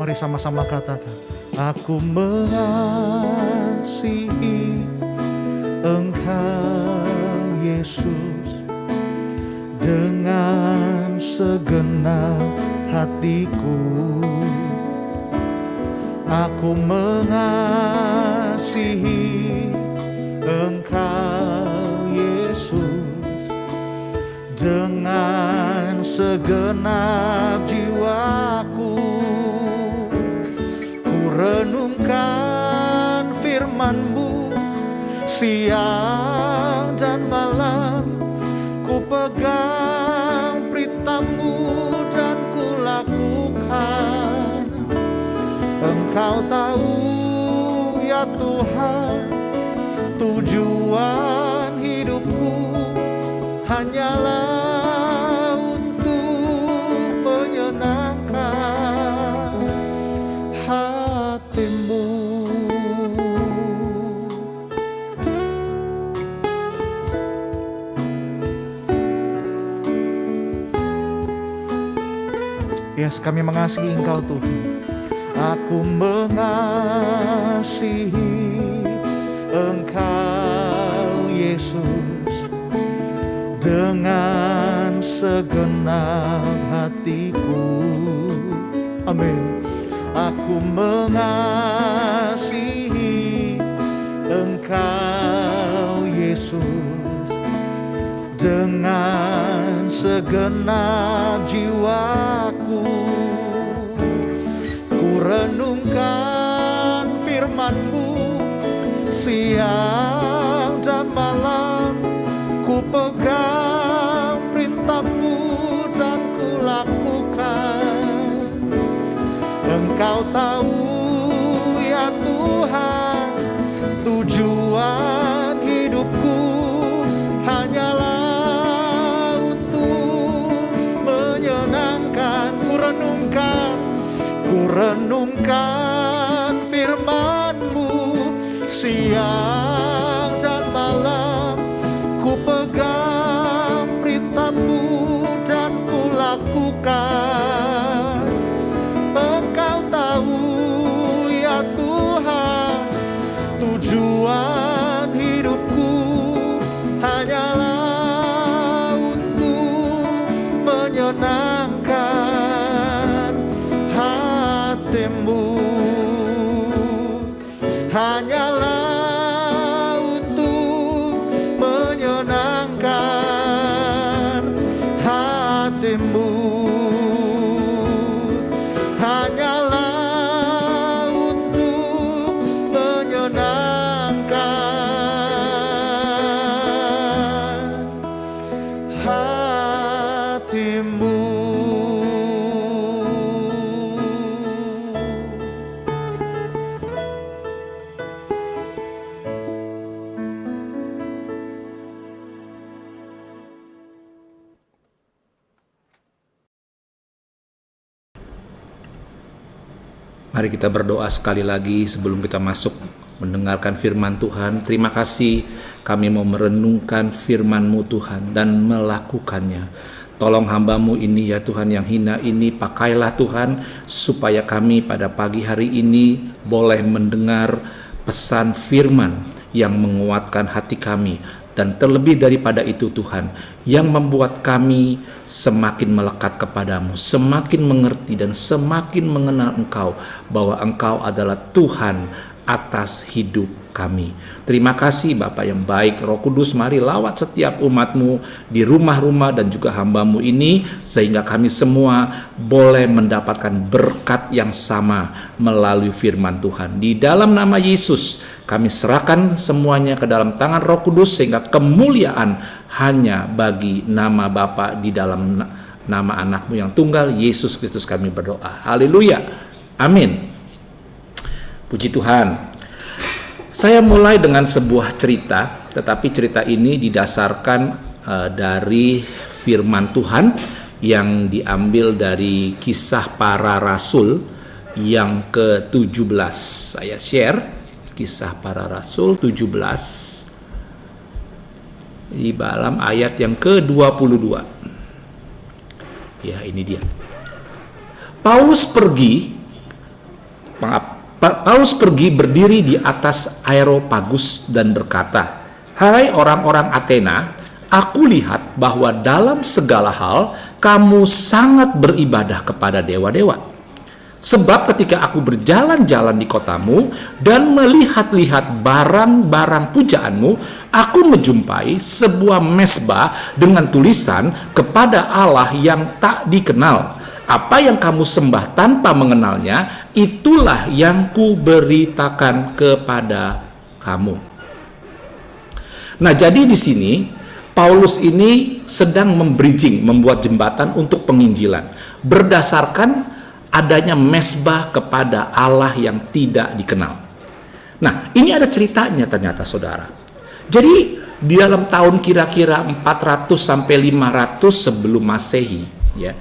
Mari sama-sama katakan, aku mengasihi Engkau Yesus dengan segenap hatiku. Aku mengasihi Engkau Yesus dengan segenap jiwaku. Ku renungkan firman-Mu siang dan malam, ku pegang perintah-Mu dan ku lakukan. Engkau tahu ya Tuhan, tujuan hidupku hanyalah untuk menyenangkan hati-Mu. Yes, kami mengasihi Engkau Tuhan. Aku mengasihi Engkau Yesus dengan segenap hatiku. Amin. Aku mengasihi Engkau Yesus dengan segenap jiwaku. Ku renungkan firman-Mu siang dan malam, ku pegang perintah-Mu dan ku lakukan. Engkau tahu ya Tuhan, tujuan hidupku hanyalah untuk menyenangkan. Ku renungkan firman-Mu siang dan malam, ku pegang perintah-Mu dan ku lakukan. Engkau tahu ya Tuhan, tujuan hidupku hanyalah untuk menyenangkan hati-Mu. Hanyalah untuk menyenangkan hati-Mu. Hanyalah untuk menyenangkan hati-Mu. Mari kita berdoa sekali lagi sebelum kita masuk mendengarkan firman Tuhan. Terima kasih kami mau merenungkan firman-Mu Tuhan dan melakukannya. Tolong hamba-Mu ini ya Tuhan yang hina ini, pakailah Tuhan supaya kami pada pagi hari ini boleh mendengar pesan firman yang menguatkan hati kami. Dan terlebih daripada itu Tuhan, yang membuat kami semakin melekat kepadamu, semakin mengerti dan semakin mengenal Engkau, bahwa Engkau adalah Tuhan atas hidup kami. Terima kasih Bapa yang baik. Roh Kudus, mari lawat setiap umat-Mu di rumah-rumah dan juga hamba-Mu ini, sehingga kami semua boleh mendapatkan berkat yang sama melalui firman Tuhan. Di dalam nama Yesus kami serahkan semuanya ke dalam tangan Roh Kudus, sehingga kemuliaan hanya bagi nama Bapa di dalam nama anak-Mu yang tunggal, Yesus Kristus kami berdoa. Haleluya. Amin. Puji Tuhan. Saya mulai dengan sebuah cerita, tetapi cerita ini didasarkan dari firman Tuhan yang diambil dari Kisah Para Rasul yang ke-17. Saya share Kisah Para Rasul 17 di dalam ayat yang ke-22. Ya, ini dia. Paulus pergi Paulus pergi berdiri di atas Areopagus dan berkata, "Hai orang-orang Athena, aku lihat bahwa dalam segala hal kamu sangat beribadah kepada dewa-dewa. Sebab ketika aku berjalan-jalan di kotamu dan melihat-lihat barang-barang pujaanmu, aku menjumpai sebuah mezbah dengan tulisan kepada Allah yang tak dikenal. Apa yang kamu sembah tanpa mengenalnya, itulah yang kuberitakan kepada kamu." Nah, jadi di sini Paulus ini sedang membuat jembatan untuk penginjilan berdasarkan adanya mezbah kepada Allah yang tidak dikenal. Nah, ini ada ceritanya ternyata, saudara. Jadi di dalam tahun kira-kira 400 sampai 500 sebelum Masehi, ya,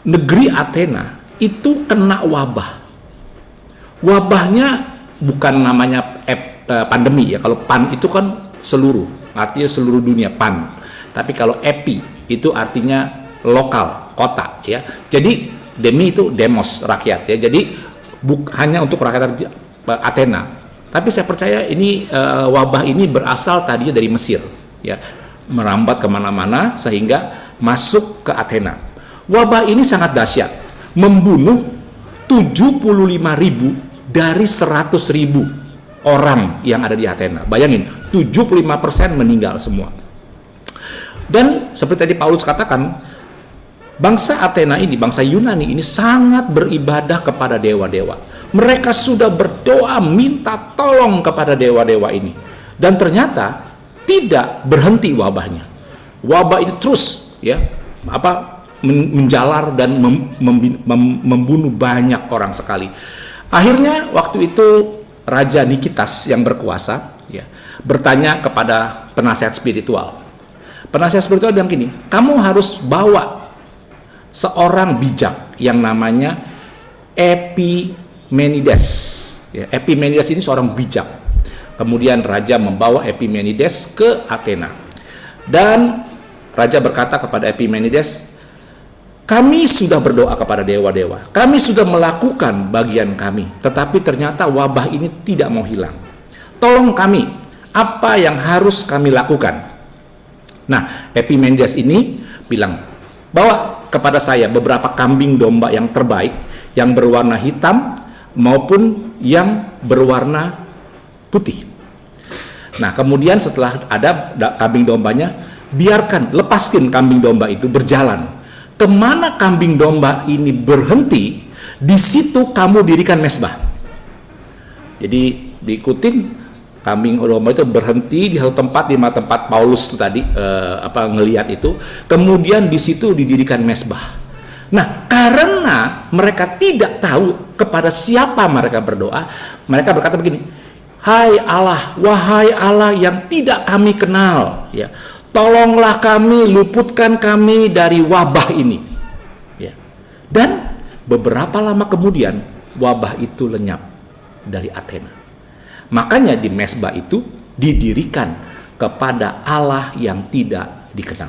negeri Athena itu kena wabah. Wabahnya bukan namanya pandemi ya. Kalau pan itu kan seluruh, artinya seluruh dunia pan. Tapi kalau epi itu artinya lokal, kota ya. Jadi demi itu demos, rakyat ya. Jadi hanya untuk rakyat Athena. Tapi saya percaya ini wabah ini berasal tadinya dari Mesir ya. Merambat kemana-mana sehingga masuk ke Athena. Wabah ini sangat dahsyat, membunuh 75.000 dari 100.000 orang yang ada di Athena. Bayangin, 75% meninggal semua. Dan seperti tadi Paulus katakan, bangsa Athena ini, bangsa Yunani ini sangat beribadah kepada dewa-dewa. Mereka sudah berdoa minta tolong kepada dewa-dewa ini. Dan ternyata tidak berhenti wabahnya. Wabah ini terus ya, menjalar dan membunuh banyak orang sekali. Akhirnya waktu itu Raja Nikitas yang berkuasa ya, bertanya kepada penasihat spiritual. Penasihat spiritual bilang gini, kamu harus bawa seorang bijak yang namanya Epimenides ya. Epimenides ini seorang bijak. Kemudian raja membawa Epimenides ke Athena. Dan raja berkata kepada Epimenides, kami sudah berdoa kepada dewa-dewa, kami sudah melakukan bagian kami, tetapi ternyata wabah ini tidak mau hilang. Tolong kami, apa yang harus kami lakukan? Nah, Epimenides ini bilang, bawa kepada saya beberapa kambing domba yang terbaik, yang berwarna hitam maupun yang berwarna putih. Nah, kemudian setelah ada kambing dombanya, lepaskan kambing domba itu berjalan. Kemana kambing domba ini berhenti, di situ kamu dirikan mezbah. Jadi diikutin kambing domba itu berhenti di satu tempat, di mana tempat Paulus itu tadi ngelihat itu. Kemudian di situ didirikan mezbah. Nah, karena mereka tidak tahu kepada siapa mereka berdoa, mereka berkata begini, hai Allah, wahai Allah yang tidak kami kenal, ya. Tolonglah kami, luputkan kami dari wabah ini. Ya. Dan beberapa lama kemudian wabah itu lenyap dari Athena. Makanya di mezbah itu didirikan kepada Allah yang tidak dikenal.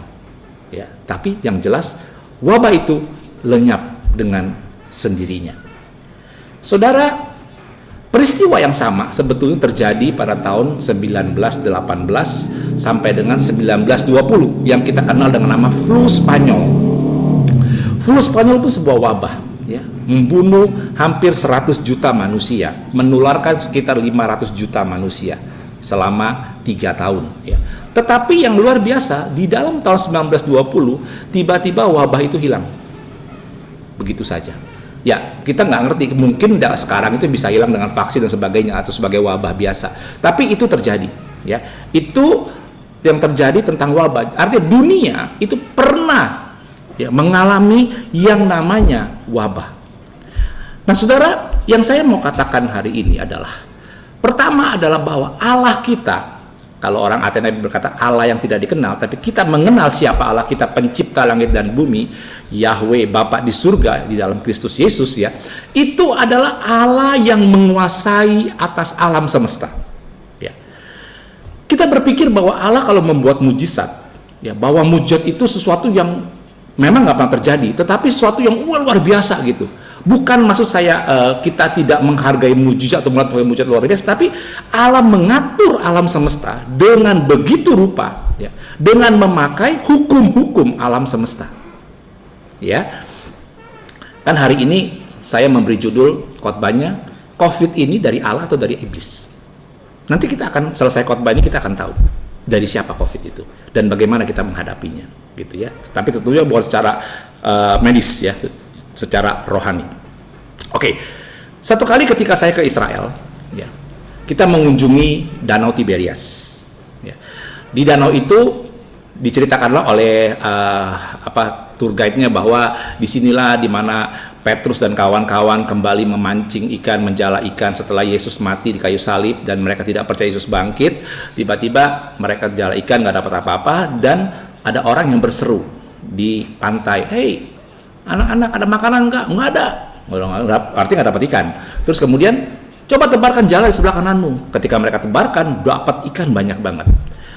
Ya, tapi yang jelas wabah itu lenyap dengan sendirinya. Saudara, peristiwa yang sama sebetulnya terjadi pada tahun 1918 sampai dengan 1920 yang kita kenal dengan nama flu Spanyol. Flu Spanyol itu sebuah wabah ya, membunuh hampir 100 juta manusia, menularkan sekitar 500 juta manusia selama 3 tahun ya. Tetapi yang luar biasa, di dalam tahun 1920 tiba-tiba wabah itu hilang. Begitu saja. Ya, kita nggak ngerti, mungkin sekarang itu bisa hilang dengan vaksin dan sebagainya atau sebagai wabah biasa. Tapi itu terjadi, ya. Itu yang terjadi tentang wabah. Artinya dunia itu pernah ya mengalami yang namanya wabah. Nah, saudara, yang saya mau katakan hari ini adalah, pertama adalah bahwa Allah kita, kalau orang Athena berkata Allah yang tidak dikenal, tapi kita mengenal siapa Allah kita, pencipta langit dan bumi, Yahweh Bapa di surga di dalam Kristus Yesus ya. Itu adalah Allah yang menguasai atas alam semesta. Ya. Kita berpikir bahwa Allah kalau membuat mujizat, ya, bahwa mujizat itu sesuatu yang memang nggak pernah terjadi, tetapi sesuatu yang luar biasa gitu. Bukan maksud saya kita tidak menghargai mujizat atau melihat mujizat luar biasa, tapi Allah mengatur alam semesta dengan begitu rupa, ya, dengan memakai hukum-hukum alam semesta. Ya, kan hari ini saya memberi judul khotbahnya, COVID ini dari Allah atau dari iblis. Nanti kita akan selesai khotbah ini, kita akan tahu dari siapa COVID itu dan bagaimana kita menghadapinya, gitu ya. Tapi tentunya bukan secara medis, ya, secara rohani. Oke, satu kali ketika saya ke Israel, ya, kita mengunjungi Danau Tiberias. Ya. Di danau itu diceritakanlah oleh tour guide-nya bahwa disinilah dimana Petrus dan kawan-kawan kembali memancing ikan, menjala ikan setelah Yesus mati di kayu salib dan mereka tidak percaya Yesus bangkit. Tiba-tiba mereka jala ikan, nggak dapat apa-apa, dan ada orang yang berseru di pantai, "Hei, anak-anak, ada makanan nggak?" "Nggak ada." Artinya nggak dapat ikan. Terus kemudian, "Coba tebarkan jala di sebelah kananmu." Ketika mereka tebarkan, dapat ikan banyak banget.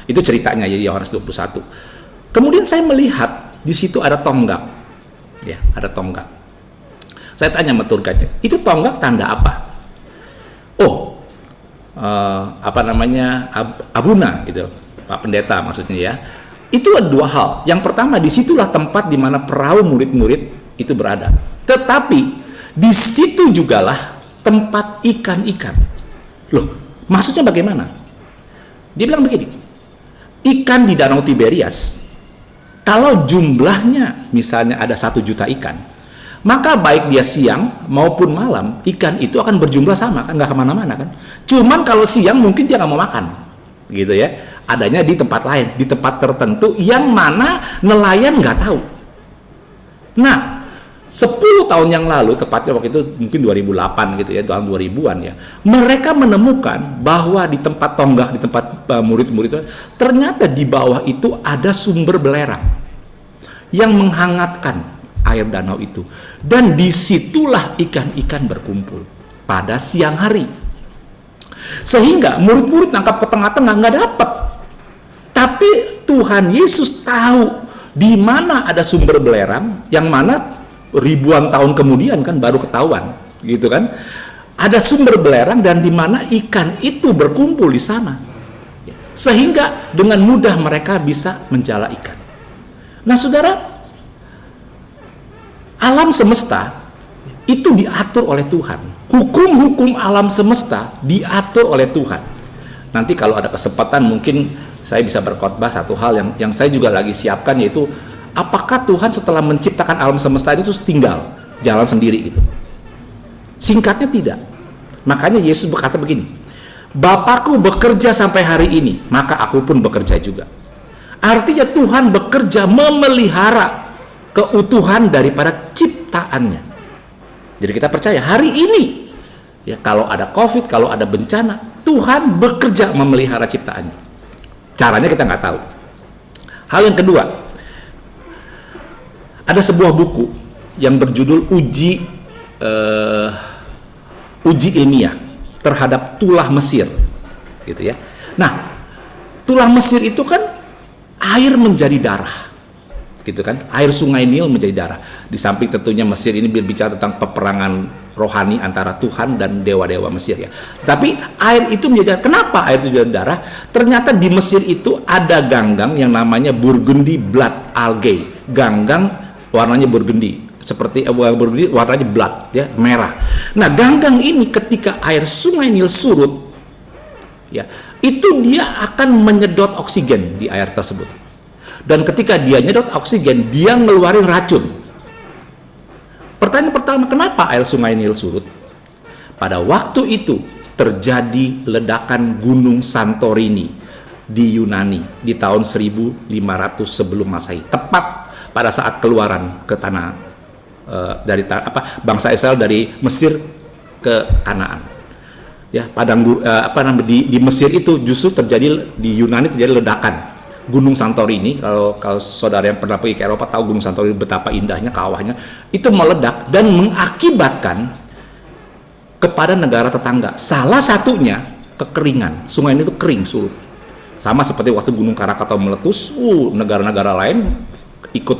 Itu ceritanya, jadi Yohanes 21. Kemudian saya melihat di situ ada tonggak, ya, ada tonggak. Saya tanya sama tour guide-nya, "Itu tonggak tanda apa?" "Oh, abuna," gitu, Pak Pendeta maksudnya, ya. Itu ada dua hal. Yang pertama, disitulah tempat di mana perahu murid-murid itu berada. Tetapi di situ jugalah tempat ikan-ikan. Loh, maksudnya bagaimana? Dia bilang begini, ikan di Danau Tiberias, kalau jumlahnya misalnya ada 1 juta ikan, maka baik dia siang maupun malam, ikan itu akan berjumlah sama, kan, nggak kemana-mana kan. Cuman kalau siang mungkin dia nggak mau makan, gitu ya. Adanya di tempat lain, di tempat tertentu yang mana nelayan nggak tahu. Nah, 10 tahun yang lalu, tepatnya waktu itu mungkin 2008 gitu ya, tahun 2000-an ya, mereka menemukan bahwa di tempat tonggak, di tempat murid-murid itu, ternyata di bawah itu ada sumber belerang yang menghangatkan air danau itu, dan disitulah ikan-ikan berkumpul pada siang hari, sehingga murid-murid nangkap ke tengah-tengah nggak dapat. Tapi Tuhan Yesus tahu di mana ada sumber belerang, yang mana ribuan tahun kemudian kan baru ketahuan, gitu kan, ada sumber belerang dan di mana ikan itu berkumpul di sana, sehingga dengan mudah mereka bisa menjala ikan. Nah, saudara, alam semesta itu diatur oleh Tuhan. Hukum-hukum alam semesta diatur oleh Tuhan. Nanti kalau ada kesempatan mungkin saya bisa berkhotbah satu hal yang saya juga lagi siapkan, yaitu apakah Tuhan setelah menciptakan alam semesta itu tinggal jalan sendiri gitu? Singkatnya tidak. Makanya Yesus berkata begini, "Bapakku bekerja sampai hari ini, maka aku pun bekerja juga." Artinya Tuhan bekerja memelihara keutuhan daripada ciptaannya. Jadi kita percaya hari ini, ya, kalau ada COVID, kalau ada bencana, Tuhan bekerja memelihara ciptaannya. Caranya kita nggak tahu. Hal yang kedua, ada sebuah buku yang berjudul uji ilmiah terhadap tulah Mesir, gitu ya. Nah, tulah Mesir itu kan air menjadi darah, gitu kan, air sungai Nil menjadi darah. Di samping tentunya Mesir ini berbicara tentang peperangan rohani antara Tuhan dan dewa-dewa Mesir, ya. Tapi air itu menjadi, kenapa air itu jadi darah? Ternyata di Mesir itu ada ganggang yang namanya Burgundy blood algae, ganggang warnanya burgundy, seperti burgundy warnanya blood, ya, merah. Nah, ganggang ini ketika air sungai Nil surut, ya, itu dia akan menyedot oksigen di air tersebut. Dan ketika dia nyedot oksigen, dia ngeluarin racun. Pertanyaan pertama, kenapa air sungai Nil surut? Pada waktu itu terjadi ledakan Gunung Santorini di Yunani di tahun 1500 sebelum Masehi, tepat pada saat keluaran ke tanah bangsa Israel dari Mesir ke Kanaan. Ya, di Mesir itu justru terjadi, di Yunani terjadi ledakan Gunung Santorini. Kalau saudara yang pernah pergi ke Eropa tahu Gunung Santorini betapa indahnya kawahnya, itu meledak dan mengakibatkan kepada negara tetangga. Salah satunya kekeringan, sungai ini tuh kering surut. Sama seperti waktu Gunung Krakatau meletus, negara-negara lain ikut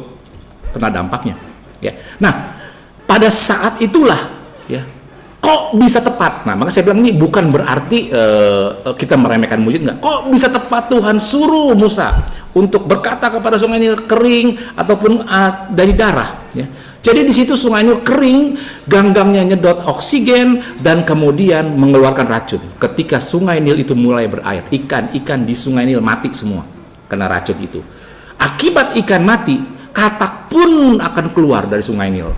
kena dampaknya, ya. Nah, pada saat itulah, ya, kok bisa tepat? Nah, maka saya bilang ini bukan berarti kita meremehkan mujizat, enggak. Kok bisa tepat Tuhan suruh Musa untuk berkata kepada sungai Nil kering ataupun dari darah, ya. Jadi di situ sungai Nil kering, ganggangnya nyedot oksigen dan kemudian mengeluarkan racun. Ketika sungai Nil itu mulai berair, ikan-ikan di sungai Nil mati semua kena racun itu. Akibat ikan mati, katak pun akan keluar dari sungai Nil.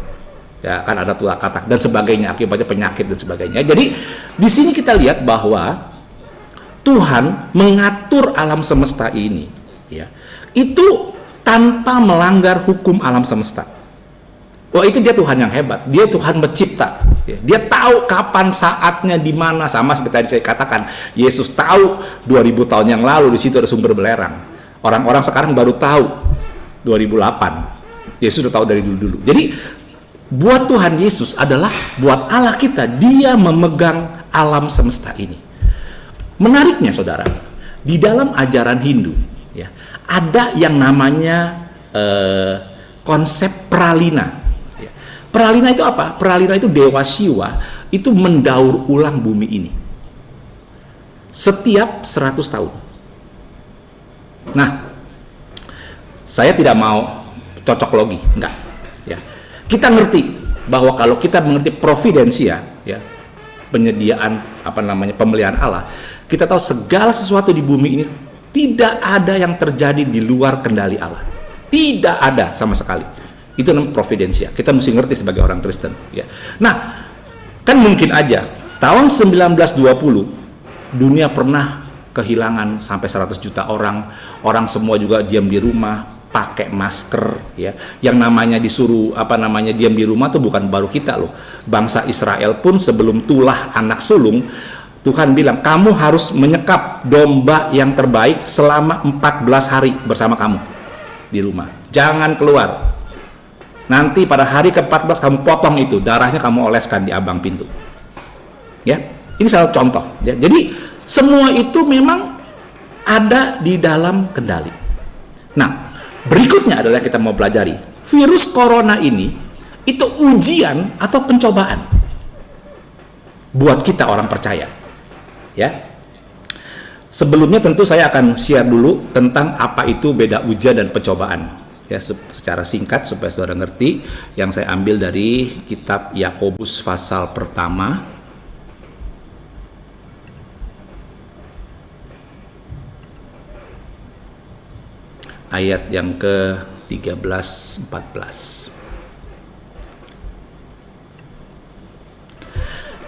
Ya, kan ada tulah katak dan sebagainya, akibatnya penyakit dan sebagainya. Jadi di sini kita lihat bahwa Tuhan mengatur alam semesta ini, ya, itu tanpa melanggar hukum alam semesta. Wah, itu dia Tuhan yang hebat. Dia Tuhan mencipta. Dia tahu kapan saatnya, di mana. Sama seperti tadi saya katakan, Yesus tahu 2000 tahun yang lalu di situ ada sumber belerang. Orang-orang sekarang baru tahu 2008. Yesus sudah tahu dari dulu-dulu. Jadi buat Tuhan Yesus adalah buat Allah kita, Dia memegang alam semesta ini. Menariknya, saudara, di dalam ajaran Hindu, ya, ada yang namanya konsep pralina. Pralina itu apa? Pralina itu Dewa Siwa itu mendaur ulang bumi ini setiap 100 tahun. Nah, saya tidak mau cocok logi, enggak, ya. Kita ngerti bahwa kalau kita mengerti providensia, ya, penyediaan pemeliharaan Allah, kita tahu segala sesuatu di bumi ini tidak ada yang terjadi di luar kendali Allah. Tidak ada sama sekali. Itu namanya providensia. Kita mesti ngerti sebagai orang Kristen, ya. Nah, kan mungkin aja tahun 1920 dunia pernah kehilangan sampai 100 juta orang. Orang semua juga diam di rumah, pakai masker, ya. Yang namanya disuruh diam di rumah tuh bukan baru kita loh. Bangsa Israel pun sebelum tulah anak sulung, Tuhan bilang, kamu harus menyekap domba yang terbaik selama 14 hari bersama kamu di rumah. Jangan keluar. Nanti pada hari ke-14 kamu potong itu, darahnya kamu oleskan di ambang pintu. Ya, ini salah contoh. Ya. Jadi semua itu memang ada di dalam kendali. Nah, berikutnya adalah kita mau pelajari virus corona ini itu ujian atau pencobaan buat kita orang percaya. Ya. Sebelumnya tentu saya akan share dulu tentang apa itu beda ujian dan pencobaan. Ya, secara singkat supaya saudara ngerti, yang saya ambil dari kitab Yakobus pasal pertama ayat yang ke-13-14.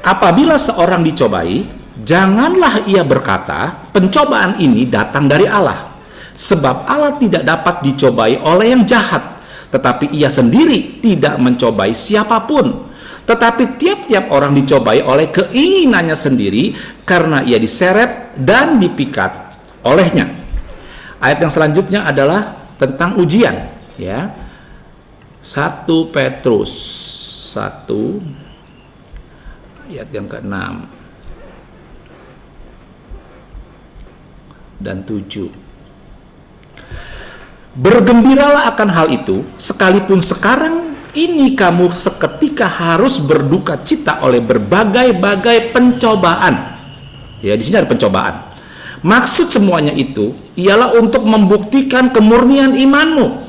Apabila seorang dicobai, janganlah ia berkata, pencobaan ini datang dari Allah. Sebab Allah tidak dapat dicobai oleh yang jahat, tetapi ia sendiri tidak mencobai siapapun. Tetapi tiap-tiap orang dicobai oleh keinginannya sendiri, karena ia diseret dan dipikat olehnya. Ayat yang selanjutnya adalah tentang ujian, ya. 1 Petrus 1 ayat yang ke-6 dan 7. Bergembiralah akan hal itu, sekalipun sekarang ini kamu seketika harus berduka cita oleh berbagai-bagai pencobaan. Ya, di sini ada pencobaan. Maksud semuanya itu ialah untuk membuktikan kemurnian imanmu,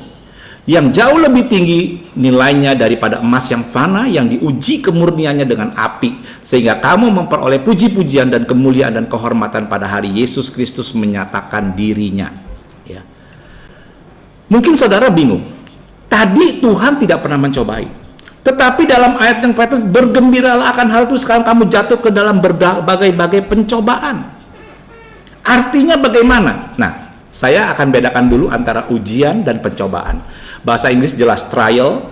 yang jauh lebih tinggi nilainya daripada emas yang fana, yang diuji kemurniannya dengan api, sehingga kamu memperoleh puji-pujian dan kemuliaan dan kehormatan pada hari Yesus Kristus menyatakan dirinya. Ya. Mungkin saudara bingung, tadi Tuhan tidak pernah mencobai, tetapi dalam ayat yang Petrus, bergembiralah akan hal itu, sekarang kamu jatuh ke dalam berbagai-bagai pencobaan. Artinya bagaimana? Nah, saya akan bedakan dulu antara ujian dan pencobaan. Bahasa Inggris jelas trial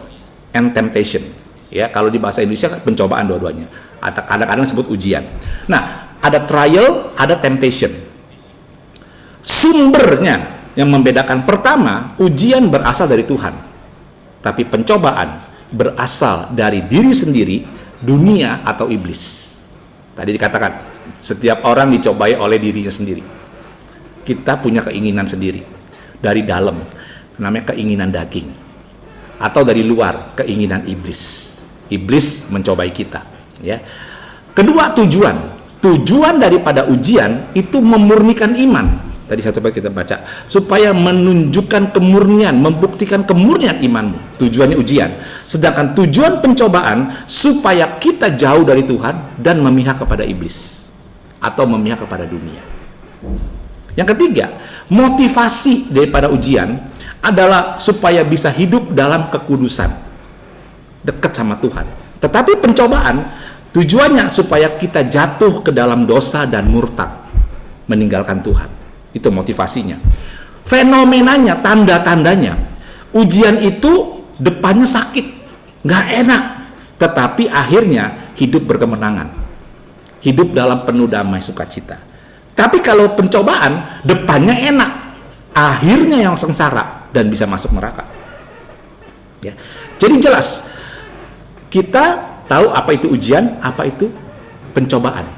and temptation. Ya, kalau di bahasa Indonesia pencobaan dua-duanya. Atau kadang-kadang disebut ujian. Nah, ada trial, ada temptation. Sumbernya yang membedakan, pertama, ujian berasal dari Tuhan, tapi pencobaan berasal dari diri sendiri, dunia atau iblis. Tadi dikatakan setiap orang dicobai oleh dirinya sendiri. Kita punya keinginan sendiri dari dalam, namanya keinginan daging, atau dari luar, keinginan iblis. iblis mencobai kita, ya. Kedua, tujuan daripada ujian itu memurnikan iman. Tadi satu kali kita baca, supaya menunjukkan kemurnian, membuktikan kemurnian imanmu. Tujuannya ujian. Sedangkan tujuan pencobaan supaya kita jauh dari Tuhan dan memihak kepada iblis atau memihak kepada dunia. Yang ketiga, motivasi daripada ujian adalah supaya bisa hidup dalam kekudusan, dekat sama Tuhan. Tetapi pencobaan tujuannya supaya kita jatuh ke dalam dosa dan murtad, meninggalkan Tuhan. Itu motivasinya. Fenomenanya, tanda-tandanya, ujian itu depannya sakit, nggak enak, tetapi akhirnya hidup berkemenangan, hidup dalam penuh damai sukacita. Tapi kalau pencobaan depannya enak, akhirnya yang sengsara dan bisa masuk neraka. Ya. Jadi jelas kita tahu apa itu ujian, apa itu pencobaan.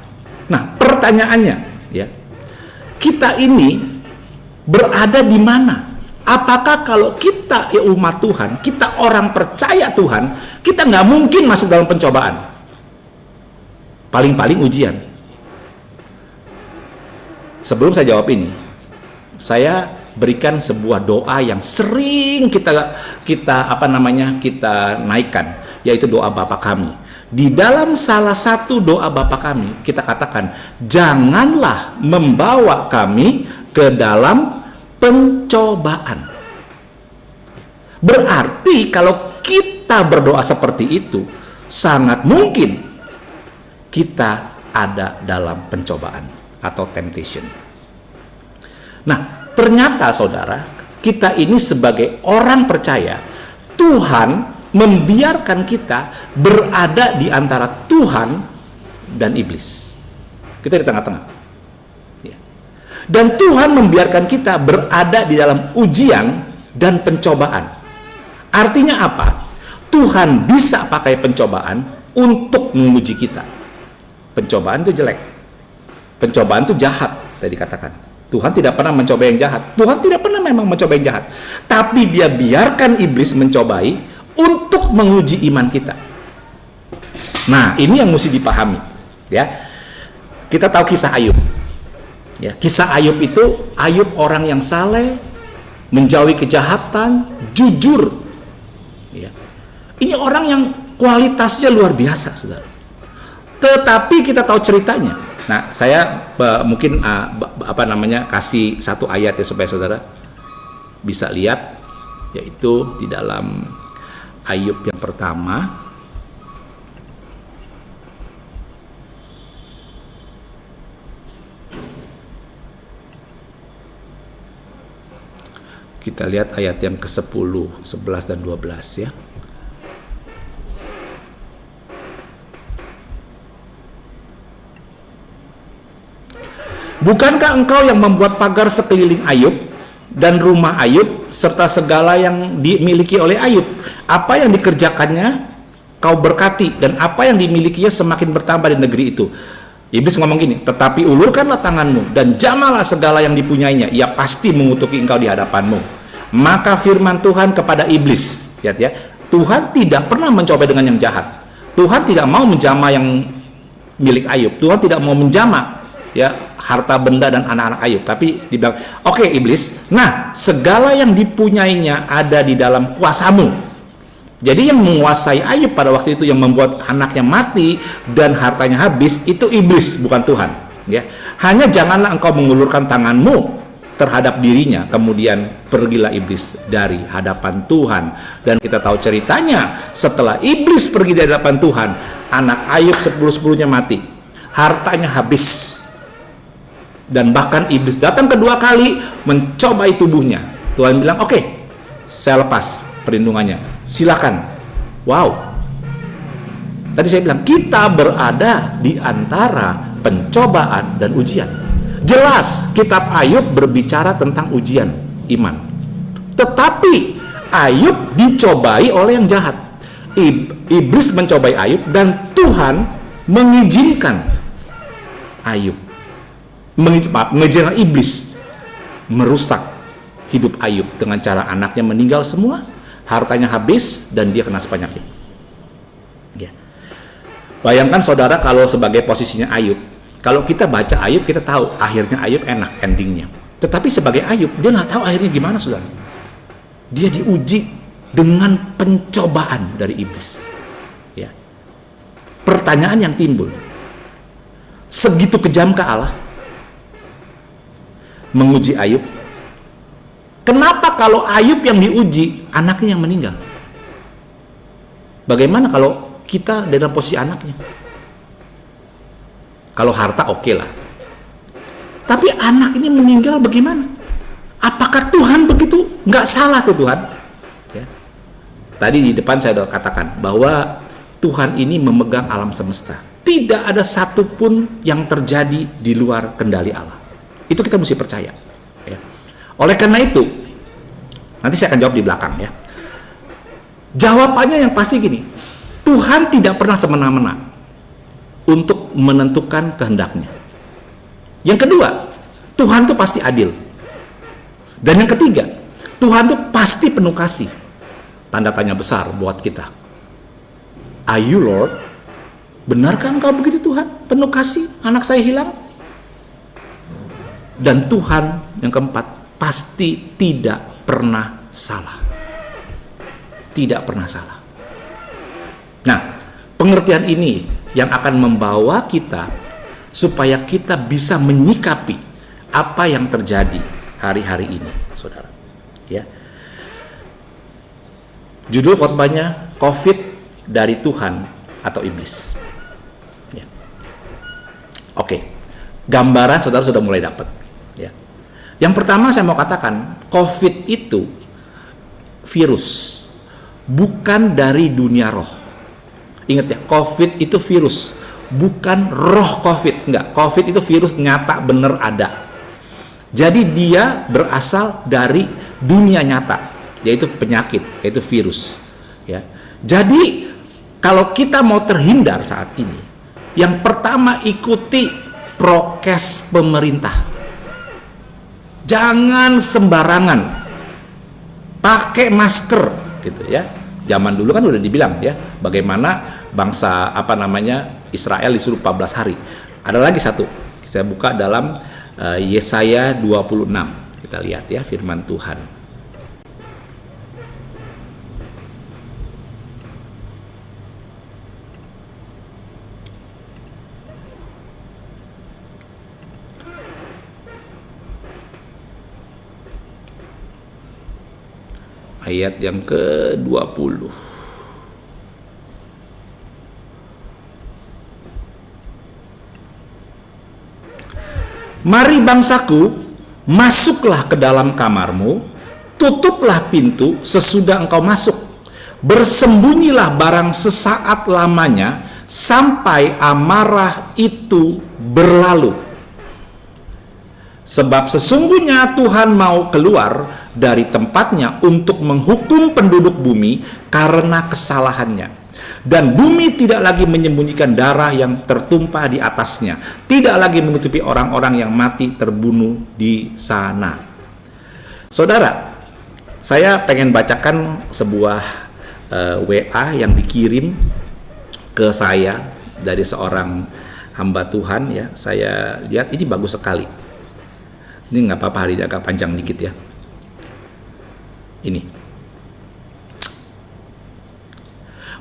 Nah, pertanyaannya, ya, kita ini berada di mana? Apakah kalau kita ya umat Tuhan, kita orang percaya Tuhan, kita nggak mungkin masuk dalam pencobaan? Paling-paling ujian. Sebelum saya jawab ini, saya berikan sebuah doa yang sering kita naikkan, yaitu doa Bapa kami. Di dalam salah satu doa Bapa kami, kita katakan, janganlah membawa kami ke dalam pencobaan. Berarti kalau kita berdoa seperti itu, sangat mungkin kita ada dalam pencobaan atau temptation. Nah, ternyata saudara, kita ini sebagai orang percaya, Tuhan membiarkan kita berada di antara Tuhan dan iblis. Kita di tengah-tengah. Ya. Dan Tuhan membiarkan kita berada di dalam ujian dan pencobaan. Artinya apa? Tuhan bisa pakai pencobaan untuk menguji kita. Pencobaan itu jelek. Pencobaan itu jahat, tadi katakan. Tuhan tidak pernah mencoba yang jahat. Tuhan tidak pernah memang mencoba yang jahat. Tapi dia biarkan iblis mencobai untuk menguji iman kita. Nah, ini yang mesti dipahami, ya. Kita tahu kisah Ayub. Ya, kisah Ayub itu Ayub orang yang saleh, menjauhi kejahatan, jujur. Ya. Ini orang yang kualitasnya luar biasa, saudara. Tetapi kita tahu ceritanya. Nah, saya mungkin kasih satu ayat ya supaya saudara bisa lihat, yaitu di dalam Ayub yang pertama, kita lihat ayat yang ke-10, 11 dan 12 ya. Bukankah engkau yang membuat pagar sekeliling Ayub dan rumah Ayub serta segala yang dimiliki oleh Ayub? Apa yang dikerjakannya kau berkati, dan apa yang dimilikinya semakin bertambah di negeri itu. Iblis ngomong gini, tetapi ulurkanlah tanganmu dan jamalah segala yang dipunyainya, ia pasti mengutuki engkau di hadapanmu. Maka firman Tuhan kepada iblis, lihat ya, Tuhan tidak pernah mencoba dengan yang jahat. Tuhan tidak mau menjamah yang milik Ayub. Tuhan tidak mau menjamah ya harta benda dan anak-anak Ayub, tapi dibilang, oke, iblis, nah segala yang dipunyainya ada di dalam kuasamu. Jadi yang menguasai Ayub pada waktu itu, yang membuat anaknya mati dan hartanya habis, itu iblis, bukan Tuhan. Ya, hanya janganlah engkau mengulurkan tanganmu terhadap dirinya. Kemudian pergilah iblis dari hadapan Tuhan. Dan kita tahu ceritanya, setelah iblis pergi dari hadapan Tuhan, anak Ayub 10-10-nya mati, hartanya habis. Dan bahkan iblis datang kedua kali mencobai tubuhnya. Tuhan bilang, oke, saya lepas perlindungannya, silakan. Wow, tadi saya bilang kita berada di antara pencobaan dan ujian. Jelas kitab Ayub berbicara tentang ujian iman, tetapi Ayub dicobai oleh yang jahat. Iblis mencobai Ayub dan Tuhan mengizinkan Ayub, mengizinkan iblis merusak hidup Ayub dengan cara anaknya meninggal semua, hartanya habis, dan dia kena penyakit. Ya. Bayangkan saudara kalau sebagai posisinya Ayub. Kalau kita baca Ayub, kita tahu akhirnya Ayub enak endingnya. Tetapi sebagai Ayub, dia nggak tahu akhirnya gimana, saudara. Dia diuji dengan pencobaan dari iblis. Ya. Pertanyaan yang timbul, segitu kejamkah Allah menguji Ayub? Kenapa kalau Ayub yang diuji, anaknya yang meninggal? Bagaimana kalau kita dalam posisi anaknya? Kalau harta oke lah. Tapi anak ini meninggal bagaimana? Apakah Tuhan begitu? Nggak salah tuh Tuhan. Ya. Tadi di depan saya sudah katakan bahwa Tuhan ini memegang alam semesta. Tidak ada satupun yang terjadi di luar kendali Allah. Itu kita mesti percaya. Ya. Oleh karena itu, nanti saya akan jawab di belakang ya. Jawabannya yang pasti gini, Tuhan tidak pernah semena-mena untuk menentukan kehendaknya. Yang kedua, Tuhan itu pasti adil. Dan yang ketiga, Tuhan itu pasti penuh kasih. Tanda tanya besar buat kita. Are you Lord? Benarkah engkau begitu Tuhan? Penuh kasih, anak saya hilang? Dan Tuhan yang keempat, pasti tidak pernah salah. Tidak pernah salah. Nah, pengertian ini yang akan membawa kita supaya kita bisa menyikapi apa yang terjadi hari-hari ini, saudara. Ya. Judul khotbahnya COVID dari Tuhan atau iblis. Ya. Oke, gambaran saudara sudah mulai dapat. Ya. Yang pertama saya mau katakan, COVID itu virus, bukan dari dunia roh. Ingat ya, COVID itu virus, bukan roh COVID. Enggak, COVID itu virus nyata, bener ada. Jadi dia berasal dari dunia nyata, yaitu penyakit, yaitu virus. Ya. Jadi kalau kita mau terhindar saat ini, yang pertama ikuti prokes pemerintah. Jangan sembarangan pakai masker, gitu ya. Zaman dulu kan udah dibilang ya, bagaimana bangsa Israel disuruh 14 hari. Ada lagi satu, saya buka dalam Yesaya 26. Kita lihat ya firman Tuhan. Ayat yang ke-20. Mari bangsaku, masuklah ke dalam kamarmu, tutuplah pintu sesudah engkau masuk. Bersembunyilah barang sesaat lamanya sampai amarah itu berlalu. Sebab sesungguhnya Tuhan mau keluar dari tempatnya untuk menghukum penduduk bumi karena kesalahannya. Dan bumi tidak lagi menyembunyikan darah yang tertumpah di atasnya. Tidak lagi menutupi orang-orang yang mati terbunuh di sana. Saudara, saya pengen bacakan sebuah WA yang dikirim ke saya dari seorang hamba Tuhan ya. Saya lihat ini bagus sekali. Ini nggak apa-apa, hari ini agak panjang dikit ya. Ini.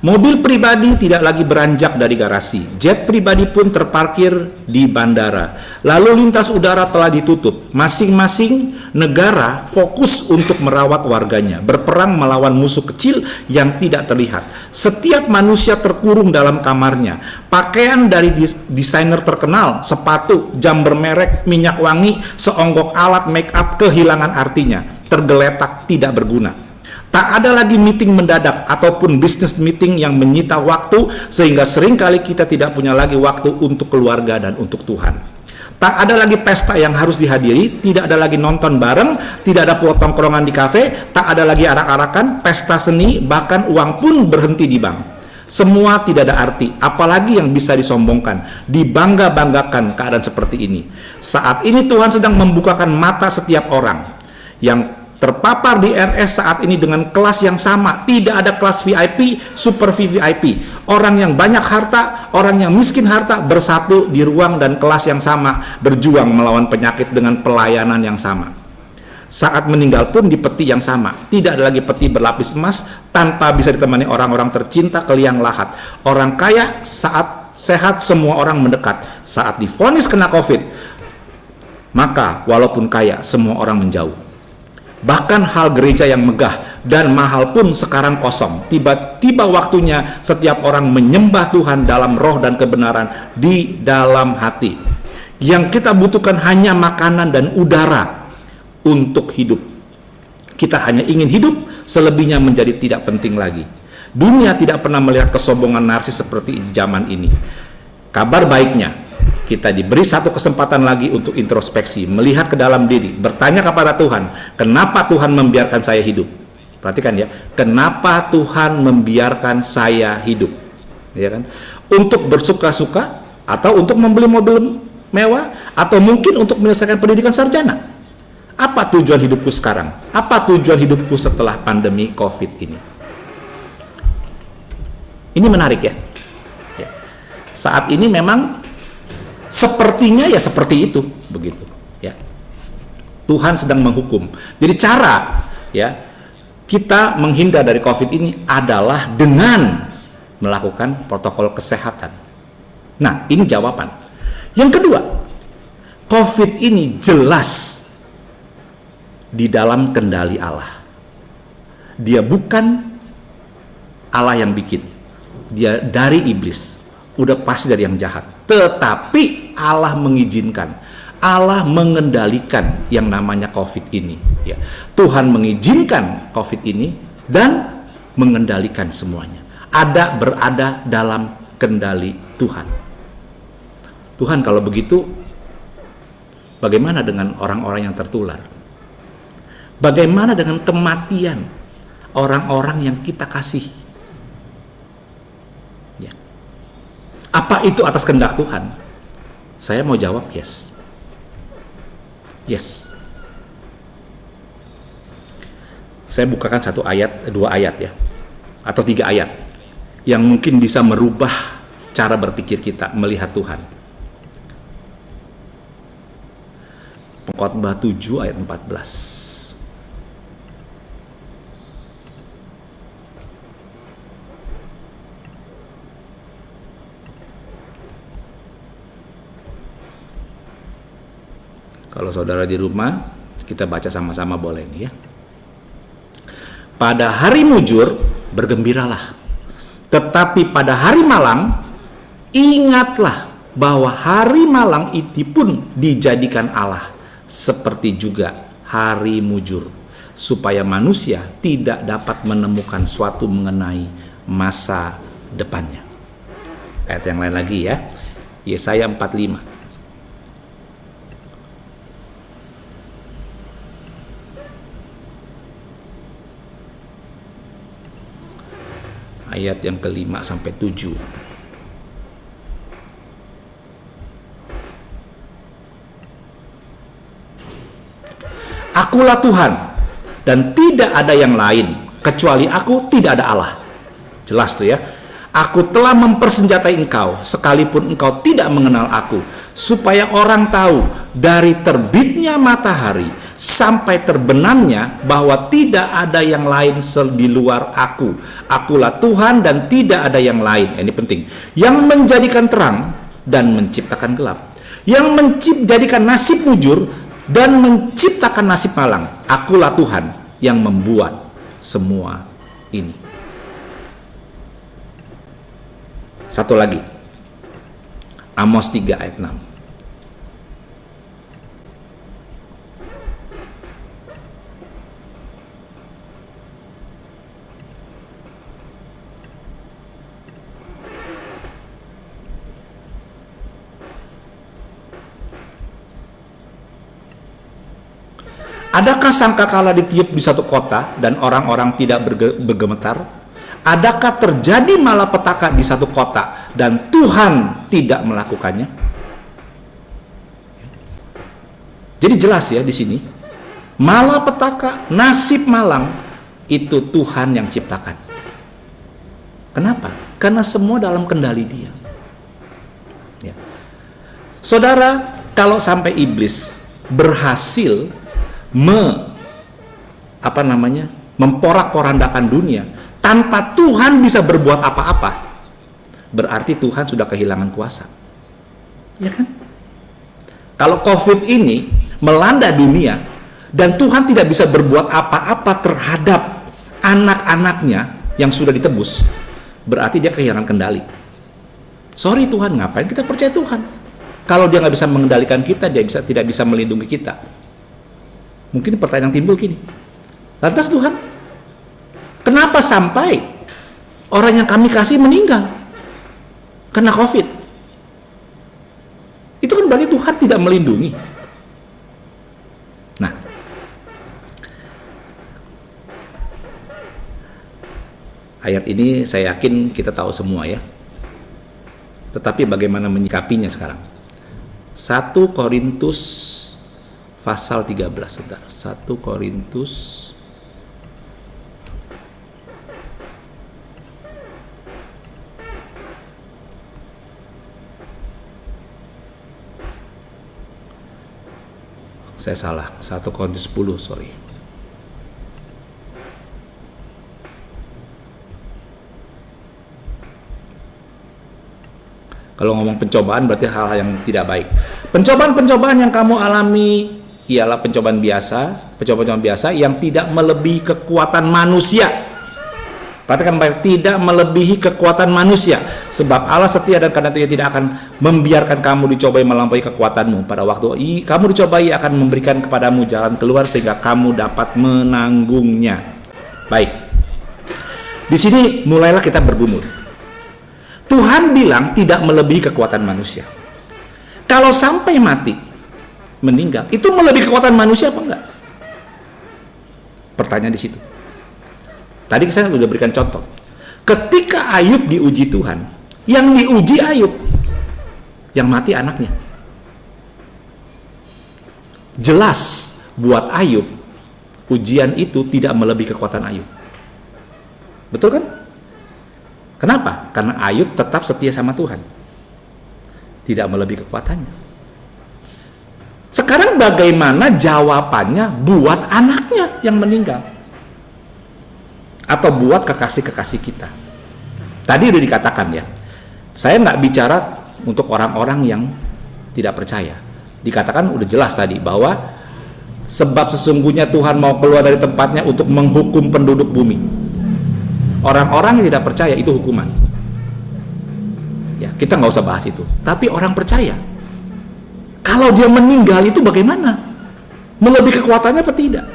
Mobil pribadi tidak lagi beranjak dari garasi. Jet pribadi pun terparkir di bandara. Lalu lintas udara telah ditutup. Masing-masing negara fokus untuk merawat warganya, berperang melawan musuh kecil yang tidak terlihat. Setiap manusia terkurung dalam kamarnya. Pakaian dari desainer terkenal, sepatu, jam bermerek, minyak wangi, seonggok alat make up kehilangan artinya, tergeletak tidak berguna. Tak ada lagi meeting mendadak ataupun business meeting yang menyita waktu sehingga seringkali kita tidak punya lagi waktu untuk keluarga dan untuk Tuhan. Tak ada lagi pesta yang harus dihadiri, tidak ada lagi nonton bareng, tidak ada tongkrongan di kafe, tak ada lagi arak-arakan, pesta seni, bahkan uang pun berhenti di bank. Semua tidak ada arti, apalagi yang bisa disombongkan, dibangga-banggakan keadaan seperti ini. Saat ini Tuhan sedang membukakan mata setiap orang yang terpapar di RS saat ini dengan kelas yang sama. Tidak ada kelas VIP, super VIP. Orang yang banyak harta, orang yang miskin harta bersatu di ruang dan kelas yang sama, berjuang melawan penyakit dengan pelayanan yang sama. Saat meninggal pun di peti yang sama. Tidak ada lagi peti berlapis emas tanpa bisa ditemani orang-orang tercinta ke liang lahat. Orang kaya saat sehat semua orang mendekat. Saat divonis kena COVID, maka walaupun kaya semua orang menjauh. Bahkan hal gereja yang megah dan mahal pun sekarang kosong. Tiba-tiba waktunya setiap orang menyembah Tuhan dalam roh dan kebenaran di dalam hati. Yang kita butuhkan hanya makanan dan udara untuk hidup. Kita hanya ingin hidup, selebihnya menjadi tidak penting lagi. Dunia tidak pernah melihat kesombongan narsis seperti di zaman ini. Kabar baiknya, kita diberi satu kesempatan lagi untuk introspeksi, melihat ke dalam diri, bertanya kepada Tuhan, kenapa Tuhan membiarkan saya hidup? Perhatikan ya, kenapa Tuhan membiarkan saya hidup? Ya kan? Untuk bersuka-suka, atau untuk membeli mobil mewah, atau mungkin untuk menyelesaikan pendidikan sarjana. Apa tujuan hidupku sekarang? Apa tujuan hidupku setelah pandemi COVID ini? Ini menarik ya. Saat ini memang sepertinya ya seperti itu, begitu ya. Tuhan sedang menghukum. Jadi cara ya kita menghindar dari COVID ini adalah dengan melakukan protokol kesehatan. Nah, ini jawaban. Yang kedua, COVID ini jelas di dalam kendali Allah. Dia bukan Allah yang bikin. Dia dari iblis. Udah pasti dari yang jahat. Tetapi Allah mengizinkan. Allah mengendalikan yang namanya COVID ini. Ya. Tuhan mengizinkan COVID ini dan mengendalikan semuanya. Berada dalam kendali Tuhan. Tuhan, kalau begitu, bagaimana dengan orang-orang yang tertular? Bagaimana dengan kematian orang-orang yang kita kasih? Ya. Apa itu atas kehendak Tuhan? Saya mau jawab yes. Yes. Saya bukakan dua ayat ya, atau 3 ayat yang mungkin bisa merubah cara berpikir kita melihat Tuhan. Pengkhotbah 7 ayat 14. Kalau saudara di rumah, kita baca sama-sama boleh nih ya. Pada hari mujur, bergembiralah. Tetapi pada hari malang, ingatlah bahwa hari malang itu pun dijadikan Allah. Seperti juga hari mujur. Supaya manusia tidak dapat menemukan suatu mengenai masa depannya. Ayat yang lain lagi ya. Yesaya 45. Ayat yang ke-5 sampai 7. Akulah Tuhan dan tidak ada yang lain, kecuali aku tidak ada Allah. Jelas tuh ya. Aku telah mempersenjatai engkau sekalipun engkau tidak mengenal aku, supaya orang tahu dari terbitnya matahari sampai terbenamnya bahwa tidak ada yang lain di luar aku. Akulah Tuhan dan tidak ada yang lain. Ini penting. Yang menjadikan terang dan menciptakan gelap. Yang menjadikan nasib mujur dan menciptakan nasib malang. Akulah Tuhan yang membuat semua ini. Satu lagi. Amos 3 ayat 6. Adakah sangkakala ditiup di satu kota dan orang-orang tidak bergemetar? Adakah terjadi malapetaka di satu kota dan Tuhan tidak melakukannya? Jadi jelas ya di sini malapetaka, nasib malang, itu Tuhan yang ciptakan. Kenapa? Karena semua dalam kendali Dia. Ya. Saudara, kalau sampai iblis berhasil memporak-porandakan dunia tanpa Tuhan bisa berbuat apa-apa, berarti Tuhan sudah kehilangan kuasa. Ya kan? Kalau COVID ini melanda dunia dan Tuhan tidak bisa berbuat apa-apa terhadap anak-anaknya yang sudah ditebus, berarti Dia kehilangan kendali. Sorry Tuhan, ngapain kita percaya Tuhan? Kalau Dia nggak bisa mengendalikan kita, Dia tidak bisa melindungi kita. Mungkin pertanyaan yang timbul gini, lantas Tuhan, kenapa sampai orang yang kami kasih meninggal kena COVID? Itu kan berarti Tuhan tidak melindungi. Nah, ayat ini saya yakin kita tahu semua ya. Tetapi bagaimana menyikapinya sekarang? 1 Korintus pasal 13, saudara. 1 Korintus saya salah, 1 Korintus 10, sorry. Kalau ngomong pencobaan berarti hal-hal yang tidak baik. Pencobaan-pencobaan yang kamu alami ialah pencobaan biasa yang tidak melebihi kekuatan manusia. Perhatikan baik, tidak melebihi kekuatan manusia. Sebab Allah setia dan karena itu Ia tidak akan membiarkan kamu dicobai melampaui kekuatanmu. Pada waktu kamu dicobai, Ia akan memberikan kepadamu jalan keluar sehingga kamu dapat menanggungnya. Baik. Di sini mulailah kita bergumul. Tuhan bilang tidak melebihi kekuatan manusia. Kalau sampai mati, meninggal, itu melebihi kekuatan manusia apa enggak? Pertanyaan di situ. Tadi saya sudah berikan contoh. Ketika Ayub diuji Tuhan, yang diuji Ayub, yang mati anaknya. Jelas buat Ayub, ujian itu tidak melebihi kekuatan Ayub. Betul kan? Kenapa? Karena Ayub tetap setia sama Tuhan. Tidak melebihi kekuatannya. Sekarang bagaimana jawabannya buat anaknya yang meninggal? Atau buat kekasih-kekasih kita? Tadi udah dikatakan ya, saya nggak bicara untuk orang-orang yang tidak percaya. Dikatakan udah jelas tadi bahwa sebab sesungguhnya Tuhan mau keluar dari tempatnya untuk menghukum penduduk bumi. Orang-orang yang tidak percaya itu hukuman. Ya, kita nggak usah bahas itu. Tapi orang percaya, kalau dia meninggal itu bagaimana? Melebihi kekuatannya apa tidak?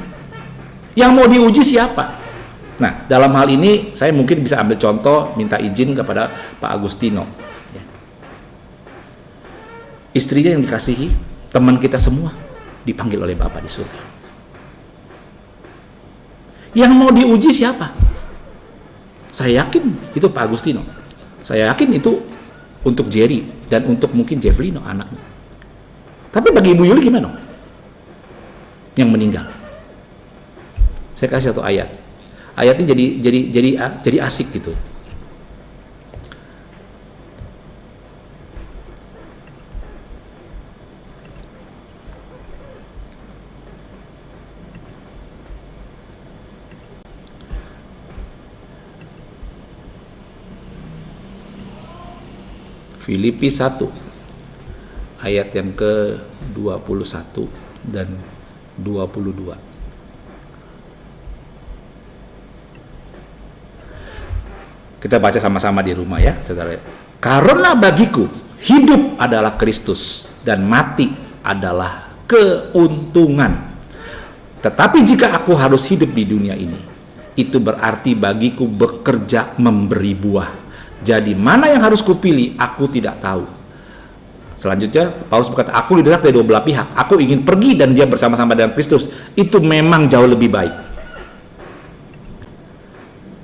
Yang mau diuji siapa? Nah, dalam hal ini saya mungkin bisa ambil contoh, minta izin kepada Pak Agustino. Ya. Istrinya yang dikasihi, teman kita semua, dipanggil oleh Bapa di surga. Yang mau diuji siapa? Saya yakin itu Pak Agustino. Saya yakin itu untuk Jerry dan untuk mungkin Jefflino anaknya. Tapi bagi Ibu Yuli gimana? Yang meninggal. Saya kasih satu ayat. Ayat ini jadi asik gitu. Filipi 1 ayat yang ke-21 dan 22. Kita baca sama-sama di rumah ya, saudara. Karena bagiku hidup adalah Kristus dan mati adalah keuntungan. Tetapi jika aku harus hidup di dunia ini, itu berarti bagiku bekerja memberi buah. Jadi mana yang harus kupilih, aku tidak tahu. Selanjutnya Paulus berkata, aku didesak dari dua belah pihak. Aku ingin pergi dan dia bersama-sama dengan Kristus. Itu memang jauh lebih baik.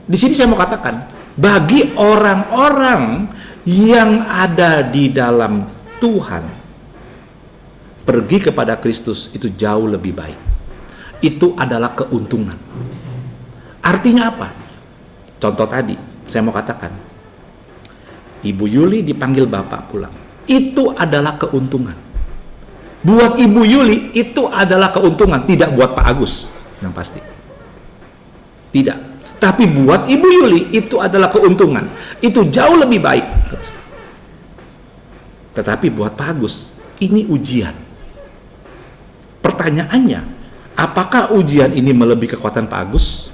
Di sini saya mau katakan, bagi orang-orang yang ada di dalam Tuhan, pergi kepada Kristus itu jauh lebih baik. itu adalah keuntungan. Artinya apa? Contoh tadi, saya mau katakan, Ibu Yuli dipanggil Bapak pulang. Itu adalah keuntungan. Buat Ibu Yuli, itu adalah keuntungan. Tidak buat Pak Agus, yang pasti. Tidak. Tapi buat Ibu Yuli, itu adalah keuntungan. Itu jauh lebih baik. Tetapi buat Pak Agus, ini ujian. Pertanyaannya, apakah ujian ini melebihi kekuatan Pak Agus?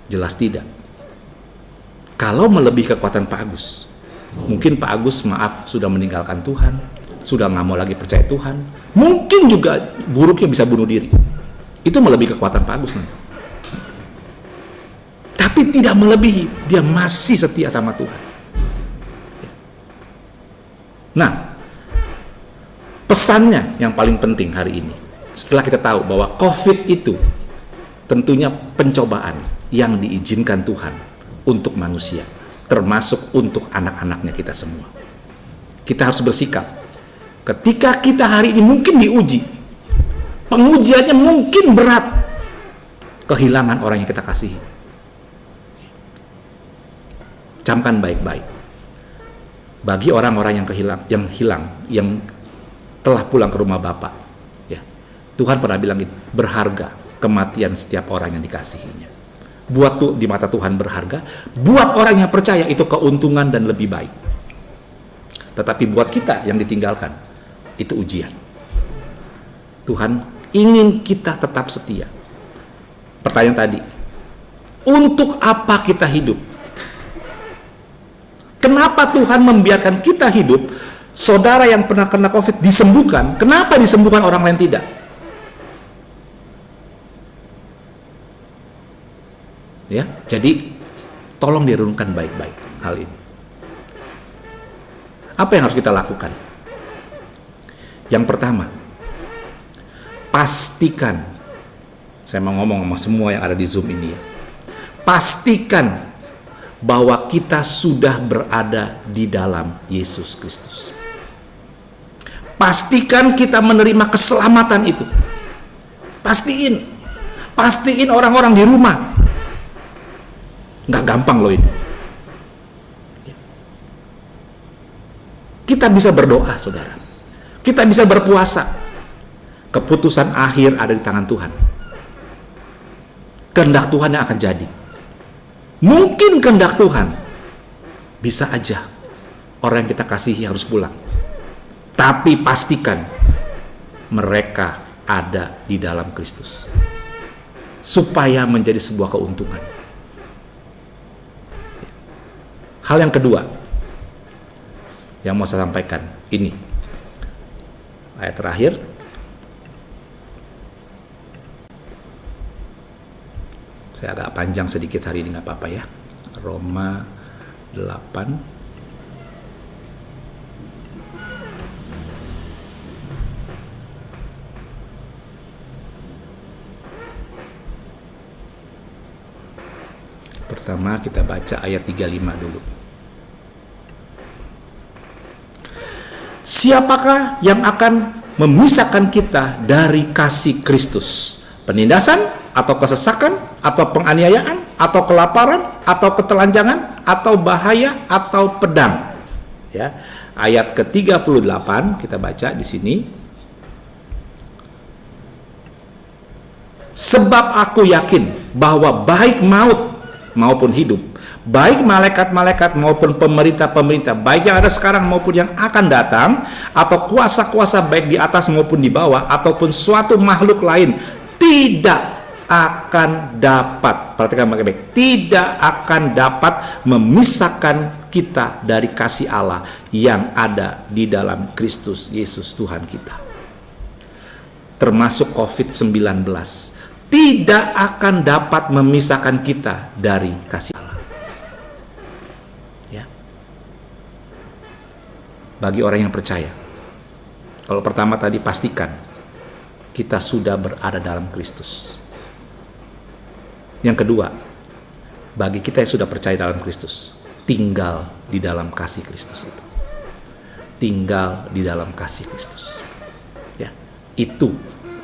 Jelas tidak. Kalau melebihi kekuatan Pak Agus, mungkin Pak Agus maaf sudah meninggalkan Tuhan, sudah nggak mau lagi percaya Tuhan, mungkin juga buruknya bisa bunuh diri. Itu melebihi kekuatan Pak Agus nanti. Tapi tidak melebihi, dia masih setia sama Tuhan. Nah, pesannya yang paling penting hari ini, setelah kita tahu bahwa COVID itu tentunya pencobaan yang diizinkan Tuhan untuk manusia, termasuk untuk anak-anaknya kita semua. Kita harus bersikap. Ketika kita hari ini mungkin diuji, pengujiannya mungkin berat, kehilangan orang yang kita kasihi. Camkan baik-baik. Bagi orang-orang yang telah pulang ke rumah Bapa, ya, Tuhan pernah bilang gini, berharga kematian setiap orang yang dikasihinya. Buat tuh di mata Tuhan berharga, buat orang yang percaya itu keuntungan dan lebih baik. Tetapi buat kita yang ditinggalkan, itu ujian. Tuhan ingin kita tetap setia. Pertanyaan tadi, untuk apa kita hidup? Kenapa Tuhan membiarkan kita hidup? Saudara yang pernah kena COVID disembuhkan, kenapa disembuhkan orang lain tidak? Ya, jadi tolong direnungkan baik-baik hal ini. Apa yang harus kita lakukan? Yang pertama, pastikan, saya mau ngomong sama semua yang ada di Zoom ini ya, pastikan bahwa kita sudah berada di dalam Yesus Kristus. Pastikan kita menerima keselamatan itu. Pastiin orang-orang di rumah. Nggak gampang loh ini. Kita bisa berdoa, saudara. Kita bisa berpuasa. Keputusan akhir ada di tangan Tuhan. Kehendak Tuhan yang akan jadi. Mungkin kehendak Tuhan, bisa aja orang yang kita kasihi harus pulang. Tapi pastikan mereka ada di dalam Kristus. Supaya menjadi sebuah keuntungan. Hal yang kedua yang mau saya sampaikan, ini ayat terakhir. Saya agak panjang sedikit hari ini, nggak apa-apa ya. Roma 8 pertama kita baca ayat 35 dulu. Siapakah yang akan memisahkan kita dari kasih Kristus? Penindasan, atau kesesakan, atau penganiayaan, atau kelaparan, atau ketelanjangan, atau bahaya, atau pedang. Ya, ayat ke-38 kita baca di sini. Sebab aku yakin bahwa baik maut maupun hidup, baik malaikat-malaikat maupun pemerintah-pemerintah, baik yang ada sekarang maupun yang akan datang, atau kuasa-kuasa baik di atas maupun di bawah, ataupun suatu makhluk lain, tidak akan dapat, perhatikan baik-baik, tidak akan dapat memisahkan kita dari kasih Allah yang ada di dalam Kristus Yesus Tuhan kita. Termasuk COVID-19, tidak akan dapat memisahkan kita dari kasih Allah. Ya. Bagi orang yang percaya, kalau pertama tadi pastikan kita sudah berada dalam Kristus. Yang kedua, bagi kita yang sudah percaya dalam Kristus, tinggal di dalam kasih Kristus itu. Tinggal di dalam kasih Kristus. Ya, itu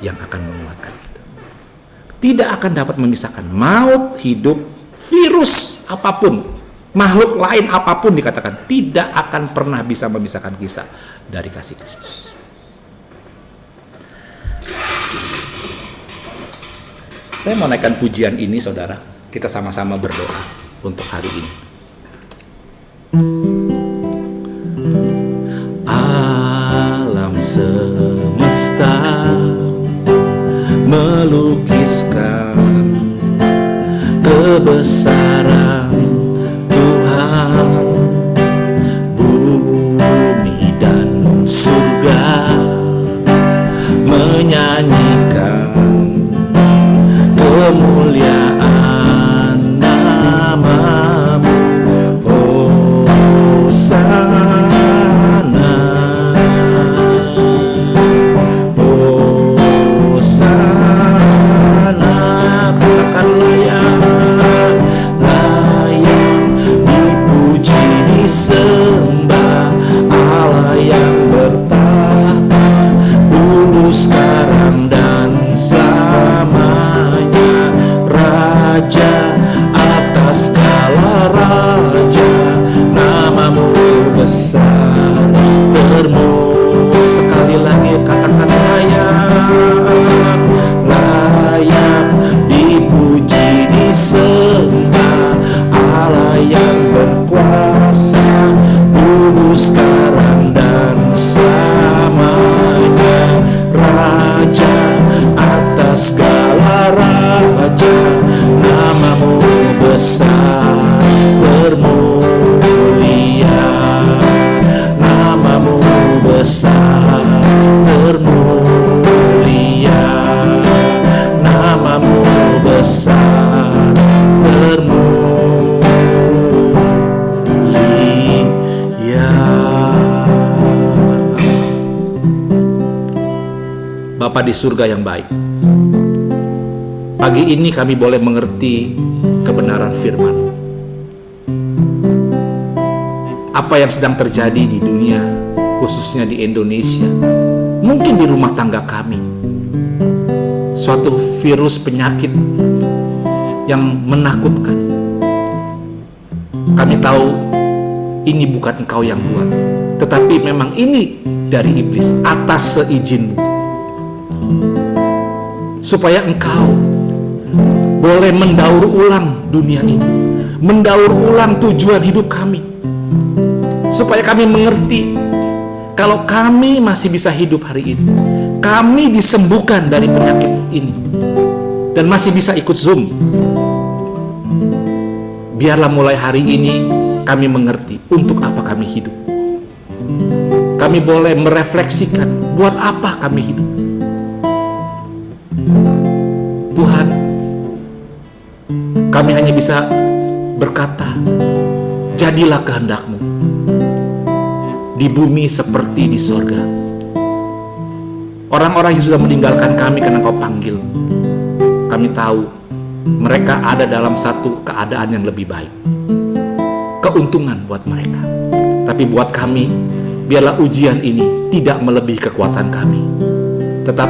yang akan menguatkan kita. tidak akan dapat memisahkan. Maut, hidup, virus apapun, makhluk lain apapun dikatakan, tidak akan pernah bisa memisahkan kita dari kasih Kristus. Saya mau naikkan pujian ini, saudara. Kita sama-sama berdoa untuk hari ini. Alam semesta melukiskan kebesaran Tuhan, bumi dan surga menyanyikan kemuliaan nama-Mu, Hosana, Hosana. Katakan layak dipuji, disembah Allah yang bertahta dulu, sekarang dan selamanya. Raja atas segala raja, nama-Mu besar termu. Sekali lagi katakan layak, layak dipuji, disembah Allah yang berkuasa dulu, sekarang dan selamanya. Raja atas segala raja, nama-Mu besar termulia, nama-Mu besar termulia, nama-Mu besar termulia. Bapa di surga yang baik, pagi ini kami boleh mengerti kebenaran firman. Apa yang sedang terjadi di dunia, khususnya di Indonesia, mungkin di rumah tangga kami, suatu virus penyakit yang menakutkan. Kami tahu ini bukan Engkau yang buat, tetapi memang ini dari iblis atas seizin-Mu, supaya Engkau boleh mendaur ulang dunia ini, mendaur ulang tujuan hidup kami, supaya kami mengerti kalau kami masih bisa hidup hari ini, kami disembuhkan dari penyakit ini dan masih bisa ikut Zoom. Biarlah mulai hari ini kami mengerti untuk apa kami hidup. Kami boleh merefleksikan buat apa kami hidup. Tuhan, kami hanya bisa berkata, jadilah kehendak-Mu di bumi seperti di sorga. Orang-orang yang sudah meninggalkan kami karena Kau panggil, kami tahu mereka ada dalam satu keadaan yang lebih baik, keuntungan buat mereka. Tapi buat kami, biarlah ujian ini tidak melebihi kekuatan kami, tetapi